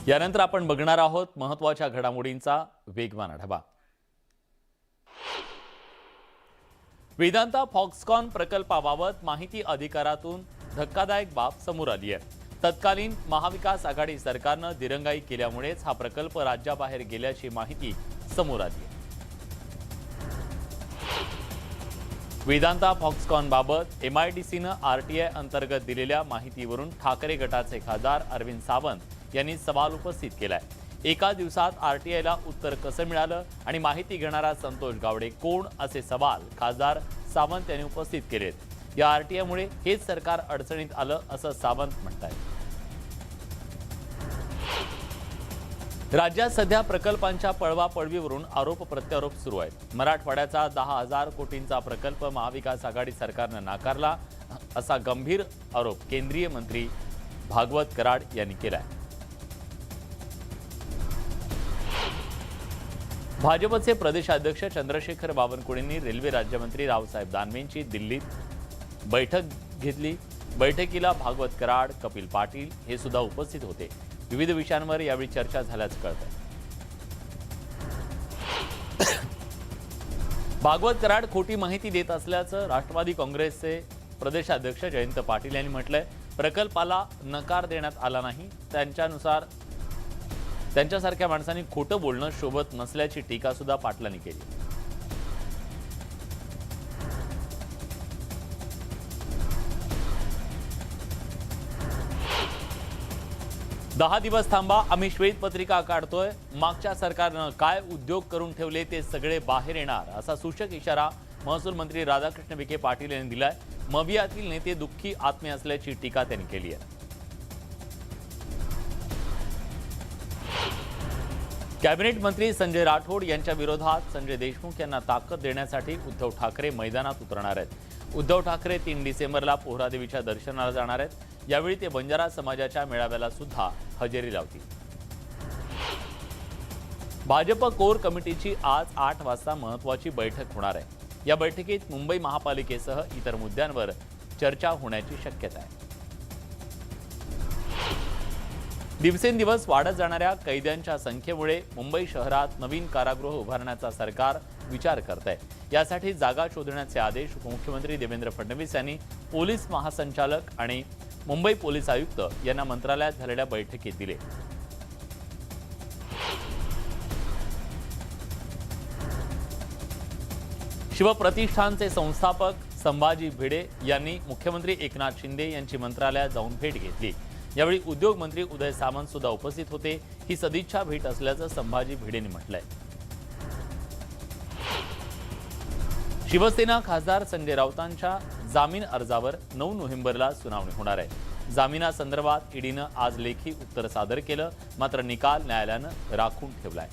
यानंतर आपण बघणार आहोत महत्त्वाच्या घडामोडींचा वेगवान आढावा। वेदांता फॉक्सकॉन प्रकल्पाबाबत माहिती अधिकारातून धक्कादायक बाब समोर आली आहे। तत्कालीन महाविकास आघाडी सरकारने दिरंगाई केल्यामुळेच हा प्रकल्प राज्याबाहेर गेल्याची माहिती समोर आली आहे। वेदांता फॉक्सकॉन बाबत MIDCने RTI अंतर्गत दिलेल्या माहितीवरून ठाकरे गटाचे खासदार अरविंद सावंत यांनी सवाल उपस्थित केलाय। एका दिवसात RTIला उत्तर कसं मिळालं आणि माहिती घेणारा संतोष गावडे कोण असे सवाल खासदार सावंत यांनी उपस्थित केलेत। या RTIमुळे हेच सरकार अडचणीत आलं असं सावंत म्हणतात। राज्यात सध्या प्रकल्पांच्या पळवापळवीवरून आरोप प्रत्यारोप सुरू आहेत। मराठवाड्याचा 10,000 कोटींचा प्रकल्प महाविकास आघाडी सरकारने नाकारला असा गंभीर आरोप केंद्रीय मंत्री भागवत कराड यांनी केलाय। भाजपचे प्रदेशाध्यक्ष चंद्रशेखर बावनकुळेंनी रेल्वे राज्यमंत्री रावसाहेब दानवेंची दिल्लीत बैठक घेतली। बैठकीला भागवत कराड, कपिल पाटील हे सुद्धा उपस्थित होते। विविध विषयांवर यावेळी चर्चा झाल्याचं कळतंय। भागवत कराड खोटी माहिती देत असल्याचं राष्ट्रवादी काँग्रेसचे प्रदेशाध्यक्ष जयंत पाटील यांनी म्हटलंय। प्रकल्पाला नकार देण्यात आला नाही, त्यांच्यासारख्या माणसांनी खोटं बोलणं शोभत नसल्याची टीका सुद्धा पाटलांनी केली। दहा दिवस थांबा, आम्ही श्वेतपत्रिका काढतोय। मागच्या सरकारनं काय उद्योग करून ठेवले ते सगळे बाहेर येणार असा सूचक इशारा महसूल मंत्री राधाकृष्ण विखे पाटील यांनी दिलाय। मवियातील नेते दुःखी आत्मे असल्याची टीका त्यांनी केली आहे। कॅबिनेट मंत्री संजय राठोड यांच्या विरोधात संजय देशमुख यांना ताकद देण्यासाठी उद्धव ठाकरे मैदानात उतरणार आहेत। उद्धव ठाकरे 3 डिसेंबरला पोहरादेवीच्या दर्शनाला जाणार आहेत। यावेळी ते बंजारा समाजाच्या मेळाव्याला सुद्धा हजेरी लावतील। भाजप कोर कमिटीची आज 8 वाजता महत्त्वाची बैठक होणार आहे। या बैठकीत मुंबई महापालिकेसह इतर मुद्द्यांवर चर्चा होण्याची शक्यता आहे। दिवसेंदिवस वाढत जाणाऱ्या कैद्यांच्या संख्येमुळे मुंबई शहरात नवीन कारागृह उभारण्याचा सरकार विचार करत आहे। यासाठी जागा शोधण्याचे आदेश उपमुख्यमंत्री देवेंद्र फडणवीस यांनी पोलीस महासंचालक आणि मुंबई पोलीस आयुक्त यांना मंत्रालयात झालेल्या बैठकीत दिले। शिवप्रतिष्ठानचे संस्थापक संभाजी भिडे यांनी मुख्यमंत्री एकनाथ शिंदे यांची मंत्रालयात जाऊन भेट घेतली। यावेळी उद्योग मंत्री उदय सामंत सुद्धा उपस्थित होते। ही सदिच्छा भेट असल्याचं संभाजी भिडेंनी म्हटलंय। शिवसेना खासदार संजय राऊतांच्या जामीन अर्जावर 9 नोव्हेंबरला सुनावणी होणार आहे। जामिनासंदर्भात ईडीनं आज लेखी उत्तर सादर केलं, मात्र निकाल न्यायालयानं राखून ठेवलाय।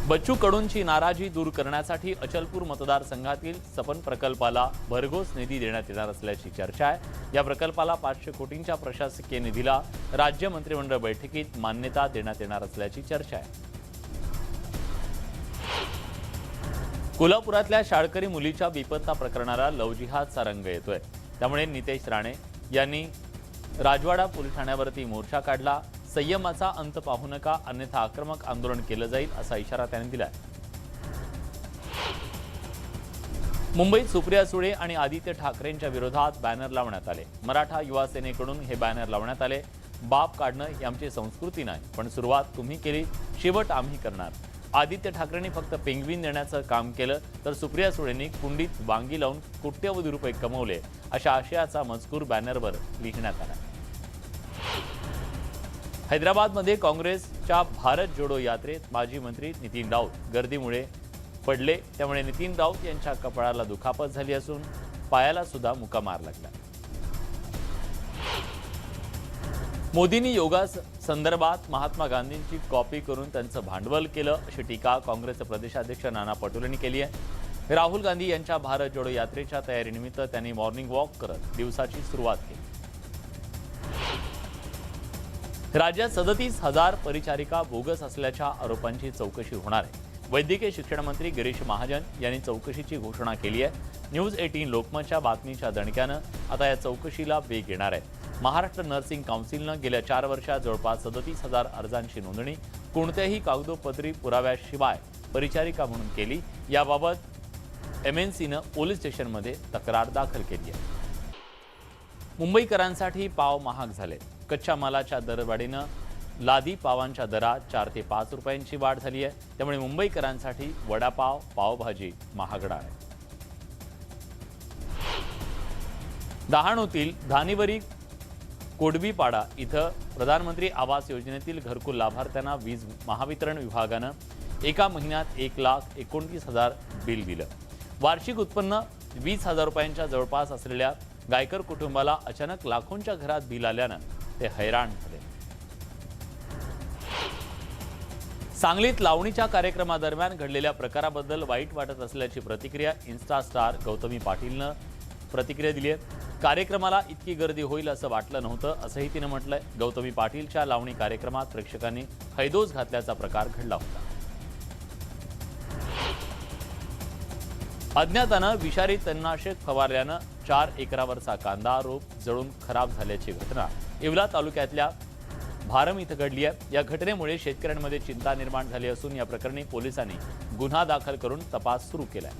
बच्चू कडूंची नाराजी दूर करण्यासाठी अचलपूर मतदारसंघातील सपन प्रकल्पाला भरघोस निधी देण्यात येणार असल्याची चर्चा आहे। या प्रकल्पाला 500 कोटींच्या प्रशासकीय निधीला राज्य मंत्रिमंडळ बैठकीत मान्यता देण्यात येणार असल्याची चर्चा आहे। कोल्हापुरातल्या शाळकरी मुलीच्या बेपत्ता प्रकरणाला लव्ह जिहादचा रंग येतोय। त्यामुळे नितेश राणे यांनी राजवाडा पोलीस ठाण्यावरती मोर्चा काढला। संयमाचा अंत पाहू नका, अन्यथा आक्रमक आंदोलन केलं जाईल असा इशारा त्यांनी दिलाय। मुंबईत सुप्रिया सुळे आणि आदित्य ठाकरेंच्या विरोधात बॅनर लावण्यात आले। मराठा युवा सेनेकडून हे बॅनर लावण्यात आले। बाप काढणं ही आमची संस्कृती नाही, पण सुरुवात तुम्ही केली, शेवट आम्ही करणार। आदित्य ठाकरेंनी फक्त पेंग्विन देण्याचं काम केलं, तर सुप्रिया सुळेंनी कुंडीत वांगी लावून कोट्यवधी रुपये कमवले अशा आशयाचा मजकूर बॅनरवर लिहिण्यात आला। हैदराबादमध्ये काँग्रेसच्या भारत जोडो यात्रेत माजी मंत्री नितीन राऊत गर्दीमुळे पडले। त्यामुळे नितीन राऊत यांच्या कपाळाला दुखापत झाली असून पायाला सुद्धा मुका मार लागला। मोदींनी योगा संदर्भात महात्मा गांधींची कॉपी करून त्यांचं भांडवल केलं अशी टीका काँग्रेसचे प्रदेशाध्यक्ष नाना पटोले यांनी केली आहे। राहुल गांधी यांच्या भारत जोडो यात्रेच्या तयारीनिमित्त त्यांनी मॉर्निंग वॉक करत दिवसाची सुरुवात केली। राज्यात 37,000 परिचारिका बोगस असल्याच्या आरोपांची चौकशी होणार आहे। वैद्यकीय शिक्षण मंत्री गिरीश महाजन यांनी चौकशीची घोषणा केली आहे। न्यूज 18 लोकमतच्या बातमीच्या दणक्यानं आता या चौकशीला वेग येणार आहे। महाराष्ट्र नर्सिंग काउन्सिलनं गेल्या 4 वर्षात जवळपास 37,000 अर्जांची नोंदणी कोणत्याही कागदोपत्री पुराव्याशिवाय परिचारिका म्हणून केली। याबाबत MNCनं पोलीस स्टेशनमध्ये तक्रार दाखल केली आहे। मुंबईकरांसाठी पाव महाग झाले। कच्च्या मालाच्या दरवाढीनं लादी पावांच्या दरात 4 ते 5 रुपयांची वाढ झाली आहे। त्यामुळे मुंबईकरांसाठी वडापाव, पावभाजी महागणार आहे। डहाणूतील धानिवरी कोडबीपाडा इथं प्रधानमंत्री आवास योजनेतील घरकुल लाभार्थ्यांना वीज महावितरण विभागानं एका महिन्यात 1,29,000 बिल दिलं। वार्षिक उत्पन्न 20,000 रुपयांच्या जवळपास असलेल्या गायकर कुटुंबाला अचानक लाखोंच्या घरात बिल आल्यानं ते हैराण झाले। सांगलीत लावणीच्या कार्यक्रमादरम्यान घडलेल्या प्रकाराबद्दल वाईट वाटत असल्याची प्रतिक्रिया इन्स्टा स्टार गौतमी पाटीलनं प्रतिक्रिया दिली आहे। कार्यक्रमाला इतकी गर्दी होईल असं वाटलं नव्हतं असंही तिनं म्हटलंय। गौतमी पाटीलच्या लावणी कार्यक्रमात प्रेक्षकांनी हैदोस घातल्याचा प्रकार घडला होता। अज्ञातानं विषारी तणनाशक फवारल्यानं 4 एकरावरचा कांदा रोप जळून खराब झाल्याची घटना येवला तालुक्यातल्या भारम इथं घडली आहे। या घटनेमुळे शेतकऱ्यांमध्ये चिंता निर्माण झाली असून या प्रकरणी पोलिसांनी गुन्हा दाखल करून तपास सुरू केलाय।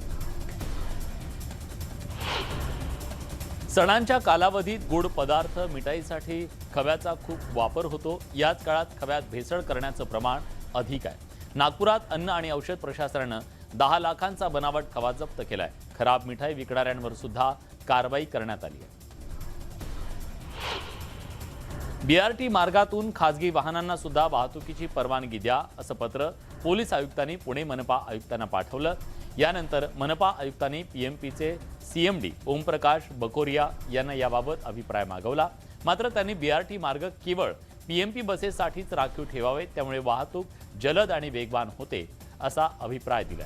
सणांच्या कालावधीत गोड पदार्थ मिठाईसाठी खव्याचा खूप वापर होतो। याच काळात खव्यात भेसळ करण्याचं प्रमाण अधिक आहे। नागपुरात अन्न आणि औषध प्रशासनानं 10 लाखांचा बनावट खवा जप्त केलाय। खराब मिठाई विकणाऱ्यांवर सुद्धा कारवाई करण्यात आली आहे। BRT मार्गातून खासगी वाहनांना सुद्धा वाहतुकीची परवानगी द्या असं पत्र पोलीस आयुक्तांनी पुणे मनपा आयुक्तांना पाठवलं। यानंतर मनपा आयुक्तांनी PMPचे CMD ओमप्रकाश बकोरिया यांना याबाबत अभिप्राय मागवला। मात्र त्यांनी BRT मार्ग केवळ PMP बसेससाठीच राखीव ठेवावे, त्यामुळे वाहतूक जलद आणि वेगवान होते असा अभिप्राय दिला।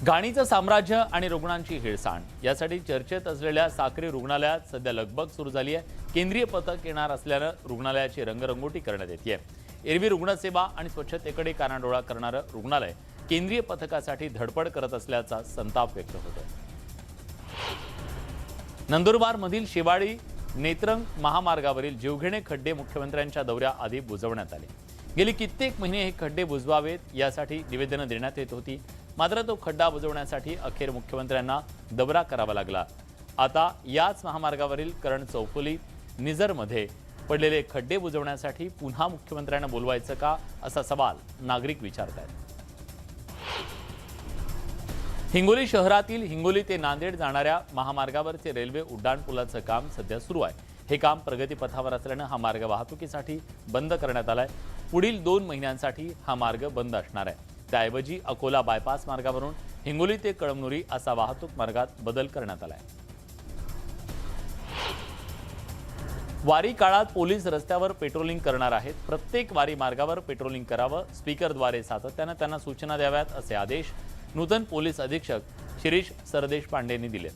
घाणीचं साम्राज्य आणि रुग्णांची हेळसांड यासाठी चर्चेत असलेल्या साक्री रुग्णालयात सध्या लगबग सुरू झाली आहे। केंद्रीय पथक येणार असल्यानं रुग्णालयाची रंगरंगोटी करण्यात येते। एरवी रुग्णसेवा आणि स्वच्छतेकडे कानाडोळा करणारं रुग्णालय केंद्रीय पथकासाठी धडपड करत असल्याचा संताप व्यक्त होतोय। नंदुरबारमधील शेवाडी नेत्रंग महामार्गावरील जीवघेणे खड्डे मुख्यमंत्र्यांच्या दौऱ्याआधी बुजवण्यात आले। गेली कित्येक महिने हे खड्डे बुजवावेत यासाठी निवेदनं देण्यात येत होती। मात्र तो खड्डा बुजवण्यासाठी अखेर मुख्यमंत्र्यांना दौरा करावा लागला। आता याच महामार्गावरील करण चौफुली निझरमध्ये पडलेले खड्डे बुजवण्यासाठी पुन्हा मुख्यमंत्र्यांना बोलवायचं का असा सवाल नागरिक विचारतात। हिंगोली शहरातील हिंगोली ते नांदेड जाणाऱ्या महामार्गावरचे रेल्वे उड्डाणपुलाचं काम सध्या सुरू आहे। हे काम प्रगतीपथावर असल्यानं हा मार्ग वाहतुकीसाठी बंद करण्यात आलाय। पुढील 2 महिन्यांसाठी हा मार्ग बंद असणार आहे। त्याऐवजी अकोला बायपास मार्गावरून हिंगोली ते कळमनुरी असा वाहतूक मार्गात बदल करण्यात आलाय। वारी काळात पोलीस रस्त्यावर पेट्रोलिंग करणार आहेत। प्रत्येक वारी मार्गावर पेट्रोलिंग करावं, स्पीकरद्वारे सातत्यानं त्यांना सूचना द्याव्यात असे आदेश नूतन पोलीस अधीक्षक शिरीष सरदेश पांडेंनी दिले।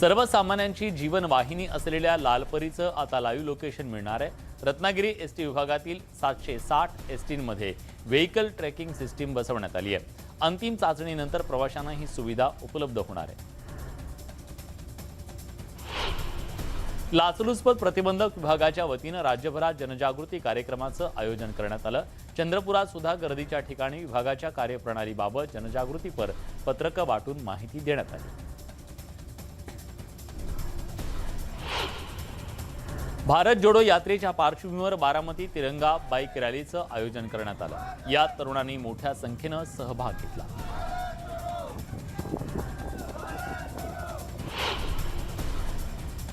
सर्वसामान्यांची जीवनवाहिनी असलेल्या लालपरीचं आता लाईव्ह लोकेशन मिळणार आहे। रत्नागिरी ST विभागातील 760 STमध्ये व्हेइकल ट्रॅकिंग सिस्टीम बसवण्यात आली आहे। अंतिम चाचणीनंतर प्रवाशांना ही सुविधा उपलब्ध होणार आहे। लाचलुचपत प्रतिबंधक विभागाच्या वतीनं राज्यभरात जनजागृती कार्यक्रमाचं आयोजन करण्यात आलं। चंद्रपुरात सुद्धा गर्दीच्या ठिकाणी विभागाच्या कार्यप्रणालीबाबत जनजागृतीपर पत्रकं वाटून माहिती देण्यात आली। भारत जोडो यात्रेच्या पार्श्वभूमीवर बारामती तिरंगा बाईक रॅलीचं आयोजन करण्यात आलं। यात तरुणांनी मोठ्या संख्येनं सहभाग घेतला।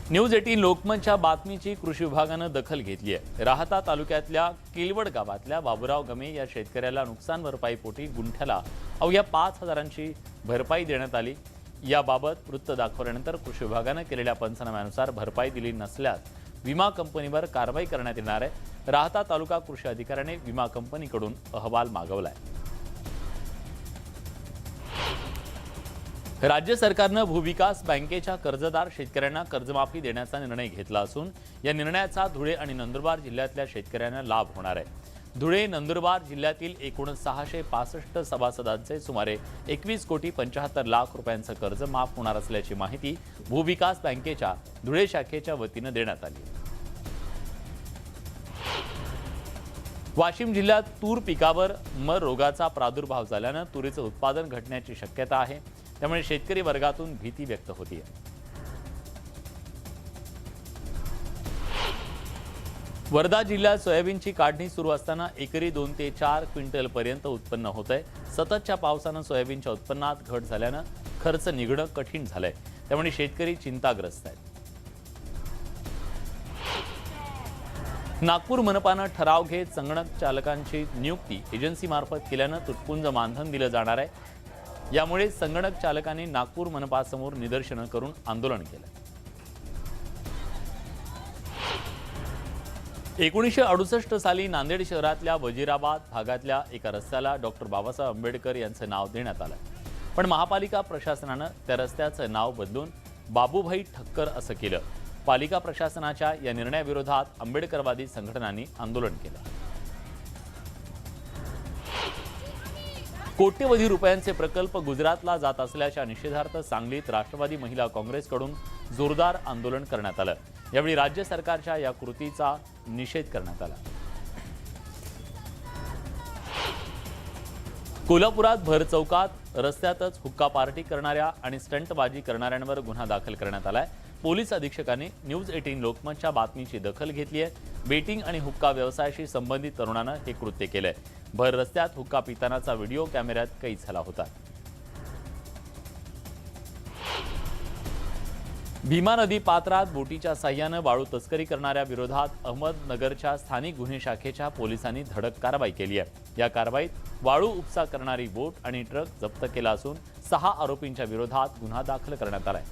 न्यूज 18 लोकमतच्या बातमीची कृषी विभागानं दखल घेतली आहे। राहता तालुक्यातल्या किलवड गावातल्या बाबुराव गमे या शेतकऱ्याला नुकसान भरपाईपोटी गुंठ्याला अवघ्या 5,000ची भरपाई देण्यात आली। याबाबत वृत्त दाखवल्यानंतर कृषी विभागानं केलेल्या पंचनाम्यानुसार भरपाई दिली नसल्यास विमा कंपनीवर कारवाई करण्यात येणार आहे। राहता तालुका कृषी अधिकाऱ्याने विमा कंपनीकडून अहवाल मागवलाय। राज्य सरकारनं भूविकास बँकेच्या कर्जदार शेतकऱ्यांना कर्जमाफी देण्याचा निर्णय घेतला असून या निर्णयाचा धुळे आणि नंदुरबार जिल्ह्यातल्या शेतकऱ्यांना लाभ होणार आहे। धुळे नंदुरबार जिल्ह्यातील एकूण 665 सभासदांचे सुमारे 21,75,00,000 रुपयांचं कर्ज माफ होणार असल्याची माहिती भूविकास बँकेच्या धुळे शाखेच्या वतीनं देण्यात आली. वाशिम जिल्ह्यात तूर पिकावर मर रोगाचा प्रादुर्भाव झाल्यानं तुरीचं उत्पादन घटण्याची शक्यता आहे. त्यामुळे शेतकरी वर्गातून भीती व्यक्त होती आहे. वर्धा जिल्ह्यात सोयाबीनची काढणी सुरू असताना एकरी 2 ते 4 क्विंटल पर्यंत उत्पन्न होत आहे. सततच्या पावसानं सोयाबीनच्या उत्पन्नात घट झाल्यानं खर्च निघणं कठीण झालंय. त्यामुळे शेतकरी चिंताग्रस्त आहेत. नागपूर मनपानं ठराव घेत संगणक चालकांची नियुक्ती एजन्सीमार्फत केल्यानं तुटपुंज मानधन दिलं जाणार आहे. यामुळे संगणक चालकांनी नागपूर मनपासमोर निदर्शनं करून आंदोलन केलं. 1968 साली नांदेड शहरातल्या वजीराबाद भागातल्या एका रस्त्याला डॉक्टर बाबासाहेब आंबेडकर यांचं नाव देण्यात आलं. पण महापालिका प्रशासनानं त्या रस्त्याचं नाव बदलून बाबूभाई ठक्कर असं केलं. पालिका प्रशासनाच्या या निर्णयाविरोधात आंबेडकरवादी संघटनांनी आंदोलन केलं. कोट्यवधी रुपयांचे प्रकल्प गुजरातला जात असल्याच्या निषेधार्थ सांगलीत राष्ट्रवादी महिला काँग्रेसकडून जोरदार आंदोलन करण्यात आलं. यावेळी राज्य सरकारच्या या कृतीचा निषेध करण्यात आला. कोल्हापुरात भर चौकात रस्त्यातच हुक्का पार्टी करणाऱ्या आणि स्टंटबाजी करणाऱ्यांवर गुन्हा दाखल करण्यात आलाय. पोलीस अधीक्षकांनी न्यूज 18 लोकमतच्या बातमीची दखल घेतली आहे. बेटिंग आणि हुक्का व्यवसायाशी संबंधित तरुणानं हे कृत्य केलंय. भर रस्त्यात हुक्का पितानाचा व्हिडिओ कॅमेऱ्यात कैद झाला होता. भीमा नदी पात्रात बोटीच्या साह्यानं वाळू तस्करी करणाऱ्या विरोधात अहमदनगरच्या स्थानिक गुन्हे शाखेच्या पोलिसांनी धडक कारवाई केली आहे. या कारवाईत वाळू उपसा करणारी बोट आणि ट्रक जप्त केला असून 6 आरोपींच्या विरोधात गुन्हा दाखल करण्यात आलाय.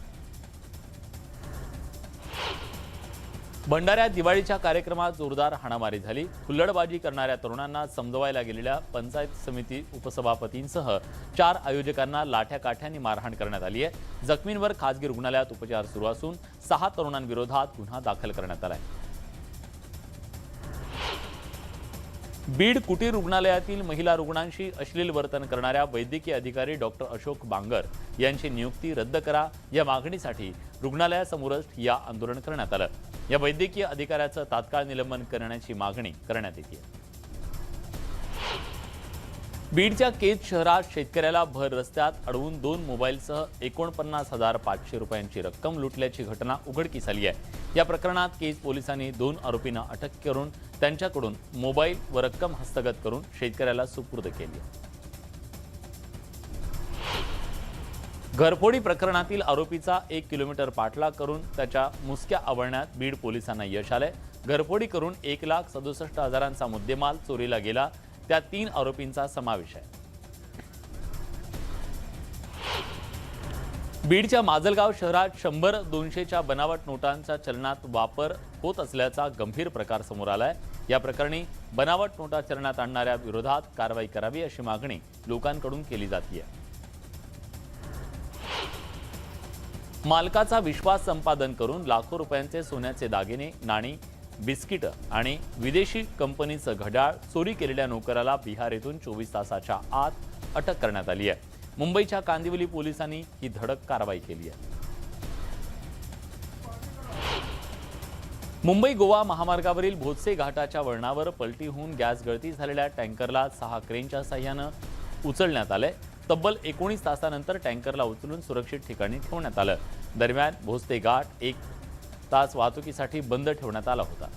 भंडाऱ्यात दिवाळीच्या कार्यक्रमात जोरदार हाणामारी झाली. हुल्लडबाजी करणाऱ्या तरुणांना समजवायला गेलेल्या पंचायत समिती उपसभापतींसह 4 आयोजकांना लाठ्या-काठ्यांनी मारहाण करण्यात आली आहे. जखमींवर खासगी रुग्णालयात उपचार सुरू असून 6 तरुणांविरोधात गुन्हा दाखल करण्यात आलाय. बीड कुटीर रुग्णालयातील महिला रुग्णांशी अश्लील वर्तन करणाऱ्या वैद्यकीय अधिकारी डॉक्टर अशोक बांगर यांची नियुक्ती रद्द करा या मागणीसाठी रुग्णालयासमोरच या आंदोलन करण्यात आलं. या वैद्यकीय अधिकाऱ्याचं तात्काळ निलंबन करण्याची मागणी करण्यात येते. बीडच्या केज शहरात शेतकऱ्याला भर रस्त्यात अडवून 2 मोबाईलसह 49,500 रुपयांची रक्कम लुटल्याची घटना उघडकीस आली आहे. या प्रकरणात केज पोलिसांनी 2 आरोपींना अटक करून त्यांच्याकडून मोबाईल व रक्कम हस्तगत करून शेतकऱ्याला सुपूर्द केली. घरफोडी प्रकरणातील आरोपीचा 1 किलोमीटर पाठलाग करून त्याच्या मुसक्या आवळण्यात बीड पोलिसांना यश आलंय. घरफोडी करून 1,67,000चा मुद्देमाल चोरीला गेला. त्यात 3 आरोपींचा समावेश आहे. बीडच्या माजलगाव शहरात 100-200च्या बनावट नोटांचा चलनात वापर होत असल्याचा गंभीर प्रकार समोर आलाय. या प्रकरणी बनावट नोटा चलनात आणणाऱ्या विरोधात कारवाई करावी अशी मागणी लोकांकडून केली जाते. मालकाचा विश्वास संपादन करून लाखो रुपयांचे सोन्याचे दागिने, नाणी, बिस्किट आणि विदेशी कंपनीचं घड्याळ चोरी केलेल्या नोकराला बिहार येथून 24 तासाच्या आत अटक करण्यात आली आहे. मुंबईच्या कांदिवली पोलिसांनी ही धडक कारवाई केली आहे. मुंबई गोवा महामार्गावरील भोसे घाटाच्या वळणावर पलटी होऊन गॅस गळती झालेल्या टँकरला 6 क्रेनच्या साह्यानं उचलण्यात आलंय. तब्बल 19 तासानंतर टँकरला उचलून सुरक्षित ठिकाणी ठेवण्यात आलं. दरम्यान भोसे घाट 1 तास वाहतुकीसाठी बंद ठेवण्यात आला होता.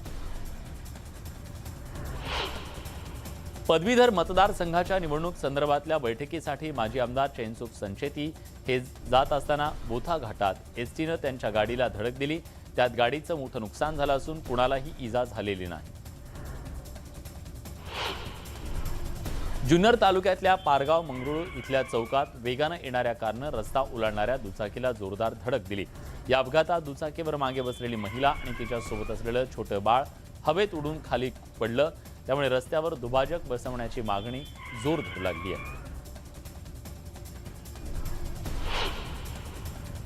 पदवीधर मतदारसंघाच्या निवडणूक संदर्भातल्या बैठकीसाठी माजी आमदार चैनसुख संचेती हे जात असताना बोथा घाटात एसटीनं त्यांच्या गाडीला धडक दिली. त्यात गाडीचं मोठं नुकसान झालं असून कुणालाही इजा झालेली नाही. जुन्नर तालुक्यातल्या पारगाव मंगरुळ इथल्या चौकात वेगानं येणाऱ्या कारनं रस्ता ओलांडणाऱ्या दुचाकीला जोरदार धडक दिली. या अपघातात दुचाकीवर मागे बसलेली महिला आणि तिच्यासोबत असलेलं छोटं बाळ हवेत उडून खाली पडलं. त्यामुळे रस्त्यावर दुभाजक बसवण्याची मागणी जोर धरू लागली आहे.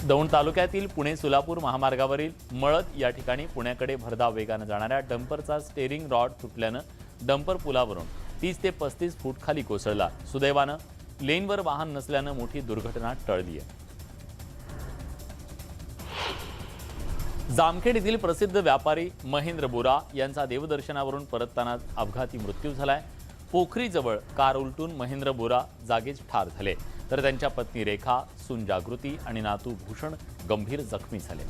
दौंड तालुक्यातील पुणे सोलापूर महामार्गावरील मळद या ठिकाणी पुण्याकडे भरधाव वेगानं जाणाऱ्या डंपरचा स्टेअरिंग रॉड तुटल्यानं डंपर पुलावरून 30 ते 35 फूट खाली कोसळला. सुदैवानं लेनवर वाहन नसल्यानं मोठी दुर्घटना टळली आहे. जामखेड येथील प्रसिद्ध व्यापारी महेंद्र बोरा यांचा देवदर्शनावरून परतताना अपघाती मृत्यू झालाय. पोखरीजवळ कार उलटून महेंद्र बोरा जागीच ठार झाले, तर त्यांच्या पत्नी रेखा, सून जागृती आणि नातू भूषण गंभीर जखमी झाले.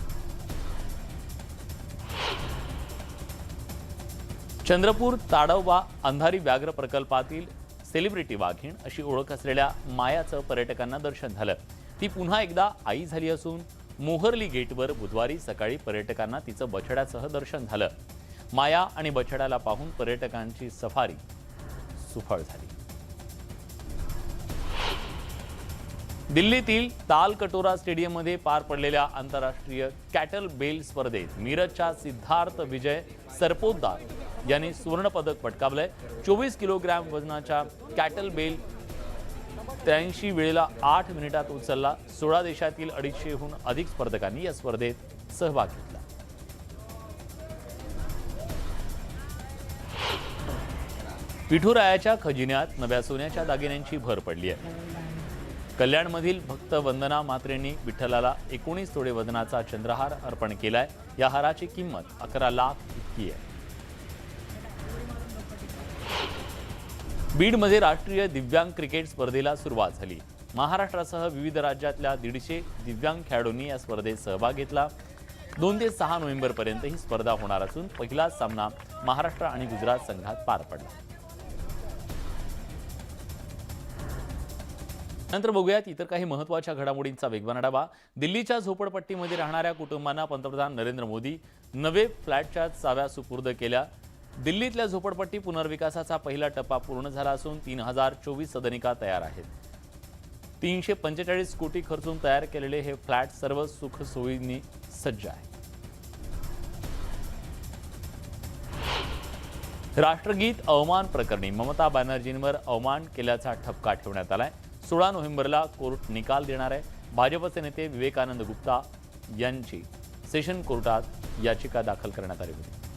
चंद्रपूर ताडोबा अंधारी व्याघ्र प्रकल्पातील सेलिब्रिटी वाघीण अशी ओळख असलेल्या मायाचं पर्यटकांना दर्शन झालं. ती पुन्हा एकदा आई झाली असून मोहर्ली गेटवर बुधवारी सकाळी पर्यटकांना तिचं बछड्यासह दर्शन झालं. माया आणि बछड्याला पाहून पर्यटकांची सफारी सुफळ झाली. दिल्लीतील तालकटोरा स्टेडियममध्ये पार पडलेल्या आंतरराष्ट्रीय कॅटल बेल स्पर्धेत मिरजच्या सिद्धार्थ विजय सरपोतदार यांनी सुवर्णपदक पटकावलंय. 24 किलोग्रॅम वजनाच्या कॅटल बेल 83 वेळेला 8 मिनिटात उचलला. 16 देशातील 250हून अधिक स्पर्धकांनी या स्पर्धेत सहभाग घेतला. विठुरायाच्या खजिन्यात नव्या सोन्याच्या दागिन्यांची भर पडली आहे. कल्याणमधील भक्त वंदना म्हात्रेंनी विठ्ठलाला 19 तोळे वजनाचा चंद्रहार अर्पण केलाय. या हाराची किंमत 11 लाख इतकी आहे. बीडमध्ये राष्ट्रीय दिव्यांग क्रिकेट स्पर्धेला सुरुवात झाली. महाराष्ट्रासह विविध राज्यातल्या 150 दिव्यांग खेळाडूंनी या स्पर्धेत सहभाग घेतला. 2 ते 6 नोव्हेंबरपर्यंत ही स्पर्धा होणार असून पहिलाच सामना महाराष्ट्र आणि गुजरात संघात पार पडला. नंतर बघूयात इतर काही महत्त्वाच्या घडामोडींचा वेगवान आढावा. दिल्लीच्या झोपडपट्टीमध्ये राहणाऱ्या कुटुंबांना पंतप्रधान नरेंद्र मोदी नवे फ्लॅटच्या चाव्या सुपूर्द केल्या. दिल्लीतल्या झोपडपट्टी पुनर्विकासाचा पहिला टप्पा पूर्ण झाला असून 3024 सदनिका तयार आहेत. 345 कोटी खर्चून तयार केलेले हे फ्लॅट सर्व सुखसोयींनी सज्ज आहे. राष्ट्रगीत अवमान प्रकरणी ममता बॅनर्जींवर अवमान केल्याचा ठपका ठेवण्यात आलाय. 16 नोव्हेंबरला कोर्ट निकाल देणार आहे. भाजपचे नेते विवेकानंद गुप्ता यांची सेशन कोर्टात याचिका दाखल करण्यात आली होती.